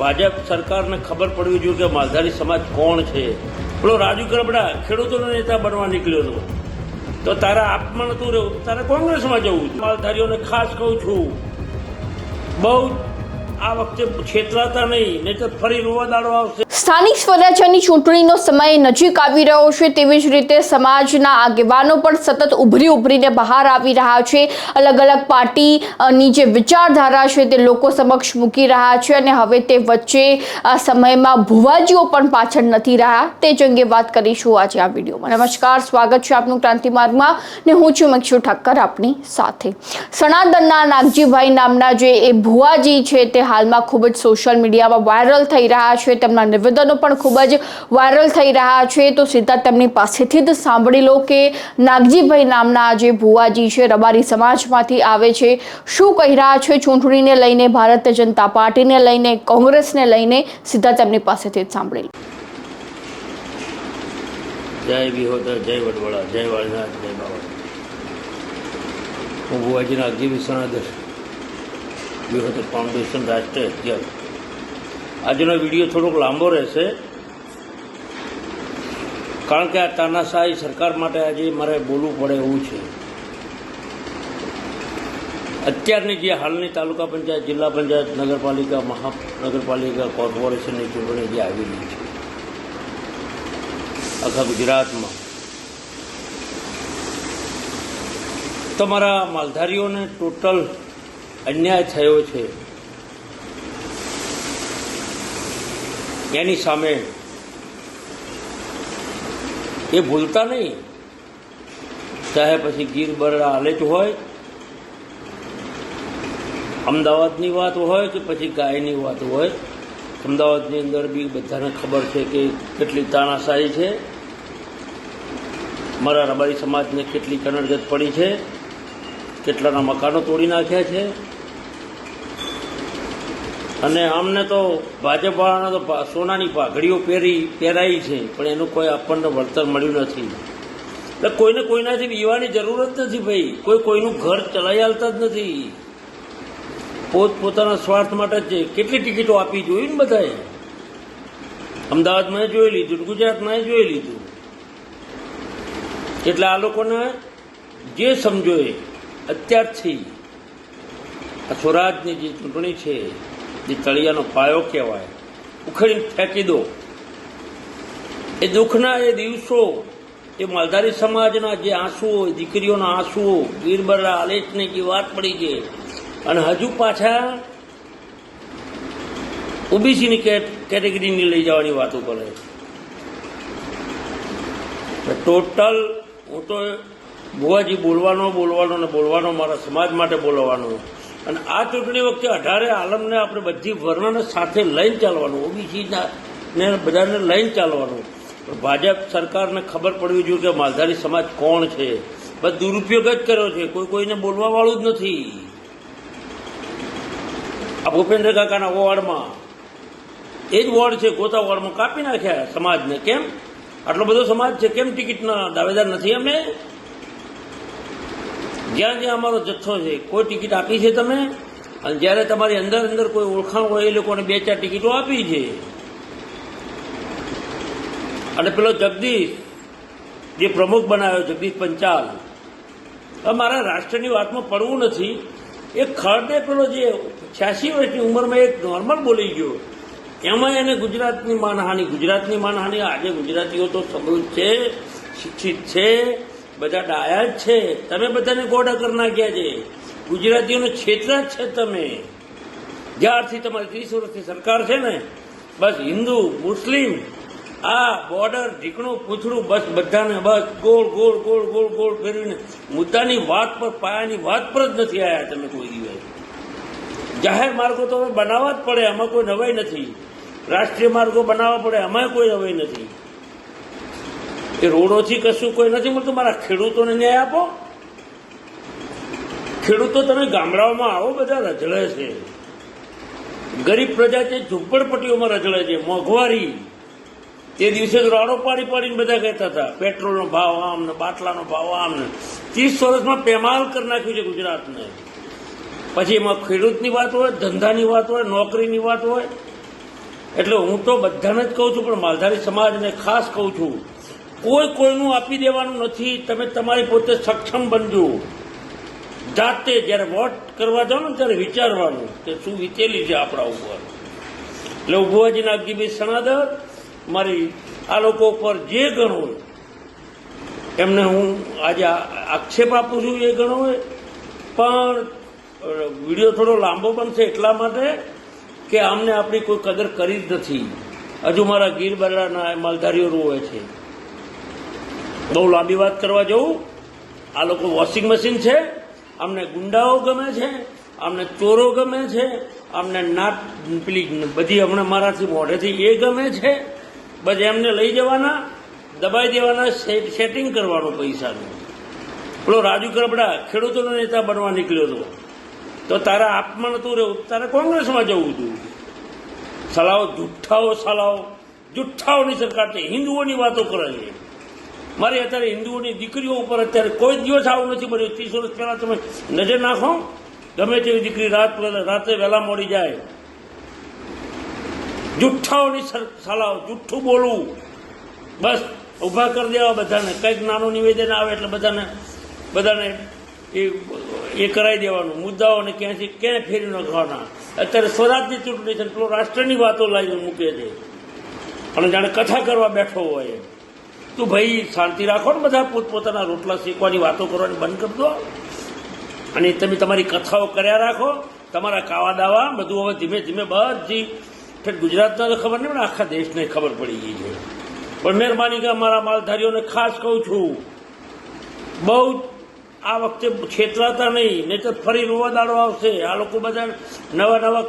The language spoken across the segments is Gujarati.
ભાજપ સરકારને ખબર પડવી જોઈએ કે માલધારી સમાજ કોણ છે. પેલો રાજુ કરબડા ખેડૂતોનો નેતા બનવા નીકળ્યો હતો, તો તારા આપમાં નતું રહેવું, તારે કોંગ્રેસમાં જવું. માલધારીઓને ખાસ કહું છું, બહુ આ વખતે છેતરાતા નહીં તો ફરી રોવા દાડો આવશે. સ્થાનિક સ્વરાજ્યની ચૂંટણીનો સમય નજીક આવી રહ્યો છે, તેવી જ રીતે સમાજના આગેવાનો પણ સતત ઉભરીને બહાર આવી રહ્યા છે. અલગ અલગ પાર્ટીની જે વિચારધારા છે તે લોકો સમક્ષ મૂકી રહ્યા છે અને હવે તે વચ્ચે આ સમયમાં ભુવાજીઓ પણ પાછળ નથી રહ્યા. તે જ અંગે વાત કરીશું આજે આ વિડીયોમાં. નમસ્કાર, સ્વાગત છે આપનું ક્રાંતિ માર્ગમાં ને હું છું મક્ષુ ઠક્કર આપની સાથે. સનાતનના નાગજીભાઈ નામના જે એ ભુવાજી છે તે હાલમાં ખૂબ જ સોશિયલ મીડિયામાં વાયરલ થઈ રહ્યા છે. તેમના નિવેદનો પણ ખૂબ જ વાયરલ થઈ રહ્યા છે. તો સીધા તેમની પાસેથી જ સાંભળી લો કે નાગજીભાઈ નામના જે ભુવાજી છે રબારી સમાજમાંથી આવે છે, શું કહી રહ્યા છે ચૂંટણીને લઈને, ભારતીય જનતા પાર્ટીને લઈને, કોંગ્રેસને લઈને. સીધા તેમની પાસેથી જ સાંભળી લો. જય વિહોદર, જય વડવડા, જય વાળનાથ, જય બાબા. હું ભુવાજી નાગજી વિશ્વનાથ વિહોદર ફાઉન્ડેશન રાષ્ટ્રીય અધ્યક્ષ. આજનો વિડીયો થોડોક લાંબો રહેશે, કારણ કે આ તાનાશાહી સરકાર માટે આજે મારે બોલવું પડે એવું છે. અત્યારની જે હાલની તાલુકા પંચાયત, જિલ્લા પંચાયત, નગરપાલિકા, મહાનગરપાલિકા, કોર્પોરેશનની ચૂંટણી જે આવેલી છે આખા ગુજરાતમાં, તમારા માલધારીઓને ટોટલ અન્યાય થયો છે. એની સામે એ ભૂલતા નહીં, ચાહે પછી ગીર બરડા આલેચ હોય, અમદાવાદની વાત હોય કે પછી ગાયની વાત હોય. અમદાવાદની અંદર બી બધાને ખબર છે કે કેટલી તાનાશાહી છે, મારા રબારી સમાજને કેટલી કનડગત પડી છે, કેટલાના મકાનો તોડી નાખ્યા છે. અને અમને તો ભાજપવાળાને તો સોનાની પાઘડીઓ પહેરાઈ છે, પણ એનું કોઈ આપણને વળતર મળ્યું નથી. એટલે કોઈને કોઈનાથી બીવાની જરૂર જ નથી ભાઈ. કોઈ કોઈનું ઘર ચલાવી હાલતા જ નથી, પોતાના સ્વાર્થ માટે જ છે. કેટલી ટિકિટો આપી જોઈ ને બધાએ, અમદાવાદમાં જોઈ લીધું, ગુજરાતમાં જોઈ લીધું. એટલે આ લોકોને જે સમજો એ અત્યારથી આ સ્વરાજની જે ચૂંટણી છે, જે તળિયાનો પાયો કહેવાય, ઉખેડીને ફેંકી દો. એ દુઃખના એ દિવસો, એ માલધારી સમાજના જે આંસુઓ, દીકરીઓના આંસુઓ, ગીરબરડા આલેચની જે વાત પડી છે, અને હજુ પાછા ઓબીસીની કેટેગરીની લઈ જવાની વાતો કરે. ટોટલ હું તો ભુવાજી બોલવાનો મારા સમાજ માટે બોલવાનો. અને આ ચૂંટણી વખતે 18 આલમને આપણે બધી વર્ણને સાથે લઈને ચાલવાનું, ઓબીસીને બધાને લઈને ચાલવાનું. પણ ભાજપ સરકારને ખબર પડવી જોઈએ કે માલધારી સમાજ કોણ છે. બસ દુરુપયોગ જ કર્યો છે, કોઈને બોલવા વાળું જ નથી. આ ભૂપેન્દ્ર કાકાના વોર્ડમાં એ જ વોર્ડ છે, ગોતા વોર્ડમાં કાપી નાખ્યા સમાજને. કેમ? આટલો બધો સમાજ છે, કેમ ટિકિટના દાવેદાર નથી અમે? જ્યાં જ્યાં અમારો જથ્થો છે, કોઈ ટિકિટ આપી છે તમે? અને જ્યારે તમારી અંદર કોઈ ઓળખાણ હોય એ લોકોને 2-4 ટિકિટો આપી છે. અને પેલો જગદીશ જે પ્રમુખ બનાવ્યો, જગદીશ પંચાલ, મારા રાષ્ટ્રની વાતમાં પડવું નથી. એ ખડે પેલો જે 86 વર્ષની ઉંમરમાં એક નોર્મલ બોલી ગયો, એમાં એને ગુજરાતની માનહાનિ. આજે ગુજરાતીઓ તો સમૃદ્ધ છે, શિક્ષિત છે, બધા ડાયા જ છે. તમે બધાને ગોડા કરી નાખ્યા છે. ગુજરાતીઓને છેતરા જ છે તમે. જ્યારથી તમારી 30 વર્ષની સરકાર છે ને, બસ હિન્દુ મુસ્લિમ આ બોર્ડર ઢીકણું પૂછડું બસ બધાને બસ ગોળ ફેરવીને મુદ્દાની વાત પર, પાયાની વાત પર જ નથી આવ્યા તમે કોઈ દિવસ. જાહેર માર્ગો તો હવે બનાવવા જ પડે, આમાં કોઈ નવાઈ નથી. રાષ્ટ્રીય માર્ગો બનાવવા પડે, આમાં કોઈ નવાઈ નથી. એ રોડોથી કશું કોઈ નથી મળતું. મારા ખેડૂતોને ન્યાય આપો. ખેડૂતો તમે ગામડાઓમાં આવો, બધા રજળે છે. ગરીબ પ્રજા છે, ઝૂંપડપટ્ટીઓમાં રજળે છે. મોંઘવારી તે દિવસે તો રાડો પાડીને બધા કહેતા હતા પેટ્રોલનો ભાવ આમ ને બાટલાનો ભાવ આમ ને. 30 વર્ષમાં પેમાલ કરી નાખ્યું છે ગુજરાતને. પછી એમાં ખેડૂતની વાત હોય, ધંધાની વાત હોય, નોકરીની વાત હોય, એટલે હું તો બધાને જ કહું છું, પણ માલધારી સમાજને ખાસ કહું છું, કોઈનું આપી દેવાનું નથી. તમે તમારી પોતે સક્ષમ બનજો. જાતે જ્યારે વોટ કરવા જાઓ ને ત્યારે વિચારવાનું કે શું વીતેલી છે આપણા ઉપર. એટલે ઉભુવાજી નાગજીભાઈ સણાદર મારી આ લોકો ઉપર જે ગણો હોય એમને હું આજે આક્ષેપ આપું છું, એ ગણો હોય. પણ વિડીયો થોડો લાંબો બનશે એટલા માટે કે આમને આપણી કોઈ કદર કરી જ નથી. હજુ મારા ગીર બરડાના માલધારીઓ રોવે છે. બહુ લાંબી વાત કરવા જવું, આ લોકો વોશિંગ મશીન છે. અમને ગુંડાઓ ગમે છે, અમને ચોરો ગમે છે, અમને નાટ પેલી બધી હમણાં મારાથી મોઢેથી એ ગમે છે. બસ એમને લઈ જવાના, દબાઈ દેવાના, સેટિંગ કરવાનું પૈસાનું. પેલો રાજુ કરબડા ખેડૂતોનો નેતા બનવા નીકળ્યો હતો, તો તારા આપમાં નતું રહેવું, તારે કોંગ્રેસમાં જવું હતું. જુઠ્ઠાઓની સરકાર છે. હિન્દુઓની વાતો કરે છે. મારી અત્યારે હિન્દુઓની દીકરીઓ ઉપર અત્યારે કોઈ દિવસ આવું નથી બન્યું. 30 વર્ષ પહેલા તમે નજર નાખો, ગમે તેવી દીકરી રાતે વહેલા મોડી જાય. જુઠ્ઠાઓની સલાહ, જુઠ્ઠું બોલવું, બસ ઊભા કરી દેવા બધાને. કંઈક નાનું નિવેદન આવે એટલે બધાને એ કરાવી દેવાનું. મુદ્દાઓને ક્યાંય ફેરી ન ખાવાના. અત્યારે સ્વરાજની ચૂંટણી છે, પેલો રાષ્ટ્રની વાતો લાવીને મૂકે છે અને જાણે કથા કરવા બેઠો હોય. તું ભાઈ શાંતિ રાખો ને, બધા પોતપોતાના રોટલા શેકવાની વાતો કરવાની બંધ કરી દો અને તમે તમારી કથાઓ કર્યા રાખો. તમારા કાવા દાવા બધું હવે ધીમે ધીમે બધી ગુજરાતના તો ખબર નહીં, પણ આખા દેશને ખબર પડી ગઈ છે. પણ મહેરબાની કે અમારા માલધારીઓને ખાસ કહું છું, બહુ આ વખતે છેતરાતા નહીં તો ફરી રોવા દાડો આવશે. આ લોકો બધા નવા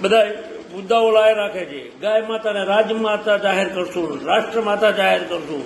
બધા મુદ્દાઓ લાવી રાખે છે. ગાય માતાને રાજમાતા જાહેર કરશું, રાષ્ટ્રમાતા જાહેર કરશું.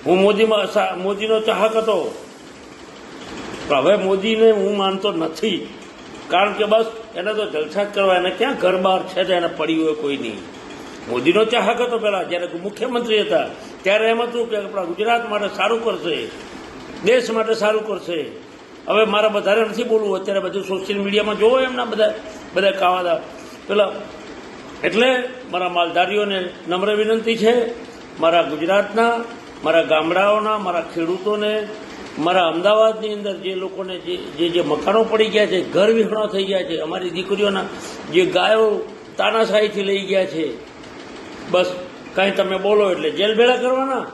હું મોદીનો ચાહક હતો, પણ હવે મોદીને હું માનતો નથી. કારણ કે બસ એને તો જલસા જ કરવા, એને ક્યાં ઘર બહાર છે તો એને પડી હોય કોઈ નહીં. મોદીનો ચાહક હતો પહેલાં, જ્યારે મુખ્યમંત્રી હતા ત્યારે એમ હતું કે આપણા ગુજરાત માટે સારું કરશે, દેશ માટે સારું કરશે. હવે મારે વધારે નથી બોલવું, અત્યારે બધું સોશિયલ મીડિયામાં જોવો એમના બધા કાવાદા પેલા. એટલે મારા માલધારીઓને નમ્ર વિનંતી છે, મારા ગુજરાતના, મારા ગામડાઓના, મારા ખેડૂતોને, મારા અમદાવાદની અંદર જે લોકોને જે મકાનો પડી ગયા છે, ઘર વિહોણા થઈ ગયા છે, અમારી દીકરીઓના જે ગાયો તાનાશાહીથી લઈ ગયા છે, બસ કાંઈ તમે બોલો એટલે જેલ ભેળા કરવાના,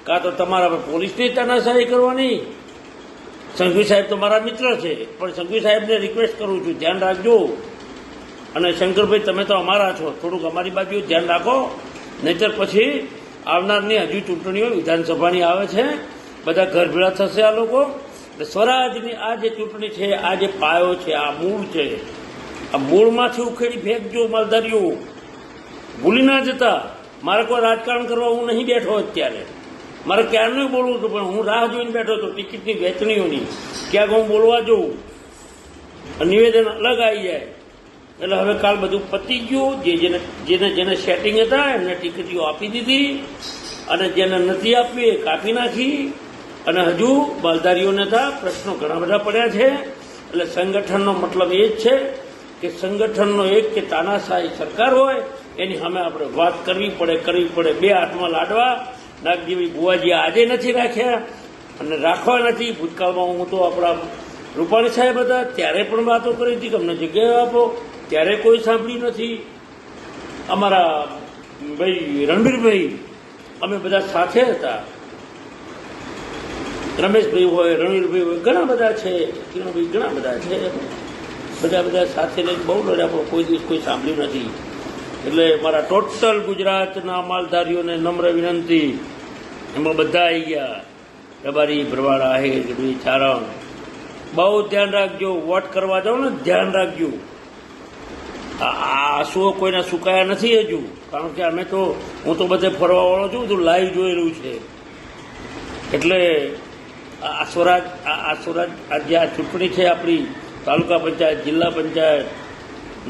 કાં તો તમારા પોલીસની તાનાશાહી કરવાની. સંઘવી સાહેબ તો મારા મિત્ર છે, પણ સંઘવી સાહેબને રિક્વેસ્ટ કરું છું, ધ્યાન રાખજો. અને શંકરભાઈ તમે તો અમારા છો, થોડુંક અમારી બાજુ ધ્યાન રાખો, નહીંતર પછી આવનારની હજુ ચૂંટણીઓ વિધાનસભાની આવે છે, બધા ઘર ભેળા થશે આ લોકો. સ્વરાજની આ જે ચૂંટણી છે, આ જે પાયો છે, આ મૂળ છે, આ મૂળમાંથી ઉખેડી ફેંકજો માલધારીઓ. ભૂલી ના જતા. મારે કોઈ રાજકારણ કરવા હું નહીં બેઠો અત્યારે, મારે ક્યારનું બોલવું હતું, પણ હું રાહ જોઈને બેઠો હતો ટિકિટની વહેંચણીઓની, ક્યાંક હું બોલવા જઉં, નિવેદન અલગ આવી જાય. એટલે હવે કાલ બધું પતી ગયું. જેને સેટિંગ હતા એમને ટિકિટો આપી દીધી, અને જેને નથી આપવી એ કાપી નાખી. અને હજુ માલધારીઓને હતા પ્રશ્નો ઘણા બધા પડ્યા છે. એટલે સંગઠનનો મતલબ એ જ છે કે સંગઠનનો એક કે તાનાશાહી સરકાર હોય એની સામે આપણે વાત કરવી પડે. બે હાથમાં લાડવા. નાગજીભાઈ બુવાજી આજે નથી રાખ્યા અને રાખવા નથી. ભૂતકાળમાં હું તો આપણા રૂપાણી સાહેબ હતા ત્યારે પણ વાતો કરી હતી કે અમને જગ્યાએ આપો, ત્યારે કોઈ સાંભળ્યું નથી. અમારા ભાઈ રણવીરભાઈ, અમે બધા સાથે હતા. રમેશભાઈ હોય, રણવીરભાઈ હોય, ઘણા બધા છે, કિરણભાઈ ઘણા બધા છે, બધા સાથે લઈને બહુ લડ્યા, પણ કોઈ દિવસ કોઈ સાંભળ્યું નથી. એટલે મારા ટોટલ ગુજરાતના માલધારીઓને નમ્ર વિનંતી, એમાં બધા આવી ગયા, રબારી, ભરવાડ, આહિર, ગઢવી, ચારણ. બહુ ધ્યાન રાખજો, વોટ કરવા જાઓ ને ધ્યાન રાખજો. આ આંસુઓ કોઈના સુકાયા નથી હજુ, કારણ કે હું તો બધે ફરવાવાળો છું, બધું લાઈવ જોયેલું છે. એટલે આ સ્વરાજ આજે આ ચૂંટણી છે આપણી તાલુકા પંચાયત, જિલ્લા પંચાયત,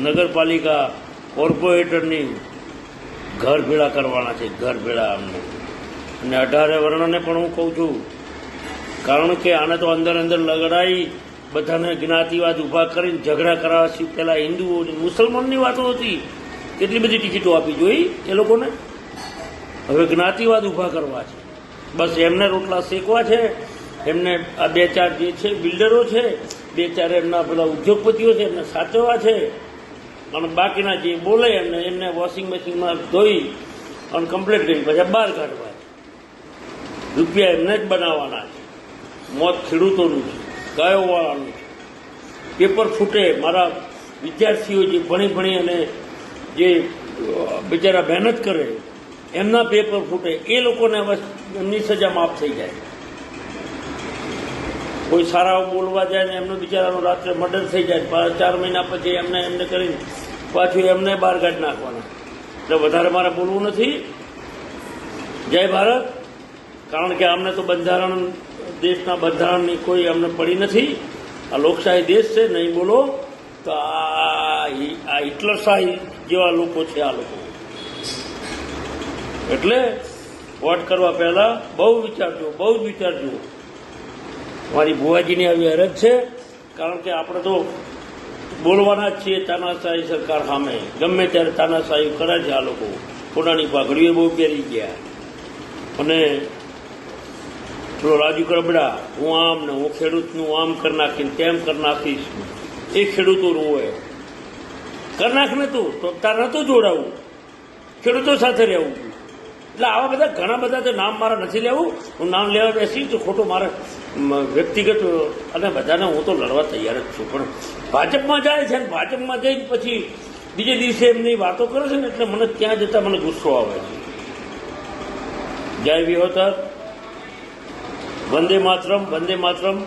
નગરપાલિકા, કોર્પોરેટરની ઘર ભેળા કરવાના છે, ઘર ભેળા અમને. અને 18 વર્ણને પણ હું કહું છું, કારણ કે આને તો અંદર લડાઈ, બધાને જ્ઞાતિવાદ ઊભા કરીને ઝઘડા કરાવવા. પહેલાં હિન્દુઓની મુસલમાનની વાતો હતી, કેટલી બધી ટિકિટો આપી જોઈ એ લોકોને. હવે જ્ઞાતિવાદ ઊભા કરવા છે, બસ એમને રોટલા શેકવા છે. એમને આ 2-4 જે છે બિલ્ડરો છે, 2-4 એમના પેલા ઉદ્યોગપતિઓ છે, એમને સાચવવા છે. અને બાકીના જે બોલે એમને વોશિંગ મશીનમાં ધોઈ અને કમ્પ્લીટ કરી પછી બહાર કાઢવા છે. રૂપિયા એમને જ બનાવવાના છે. મોત ખેડૂતોનું છે, ગાયોવાળાનું છે. પેપર ફૂટે, મારા વિદ્યાર્થીઓ જે ભણી અને જે બિચારા મહેનત કરે એમના પેપર ફૂટે, એ લોકોને બસ એમની સજા માફ થઈ જાય. કોઈ સારા બોલવા જાય ને એમનું બિચારાનું રાત્રે મર્ડર થઈ જાય, 4 મહિના પછી એમને કરીને પાછું એમને બહાર કાઢી નાખવાના. એટલે વધારે મારે બોલવું નથી. જય ભારત. કારણ કે અમને તો બંધારણ, દેશના બંધારણની કોઈ અમને પડી નથી. આ લોકશાહી દેશ છે. નહીં બોલો તો આ હિટલરશાહી જેવા લોકો છે આ લોકો. એટલે વોટ કરવા પહેલા બહુ વિચારજો, બહુ જ વિચારજો. મારી ભુવાજીની આવી અરજ છે, કારણ કે આપણે તો બોલવાના જ છીએ તાનાશાહી સરકાર સામે. ગમે ત્યારે તાનાશાહી કરે છે આ લોકો. કોનાની પાઘડીઓ બહુ પહેરી ગયા. અને પેલો રાજુ કરબડા, હું આમ ને હું ખેડૂતનું આમ કરી નાખીને તેમ કરી નાખીશ. એ ખેડૂતો રોવે. કરી નાખને તું તો તાર નહોતું જોડાવું, ખેડૂતો સાથે રહેવું. એટલે આવા બધા ઘણા બધા તો નામ મારા નથી લેવું. હું નામ લેવા બેસી તો ખોટો મારે વ્યક્તિગત, અને બધાને હું તો લડવા તૈયાર જ છું. પણ ભાજપમાં જાય છે ને ભાજપમાં જઈને પછી બીજે દિવસે એમની વાતો કરે છે ને, એટલે મને ત્યાં જતાં મને ગુસ્સો આવે છે. જય વિહોતર. વંદે માતરમ, વંદે માતરમ.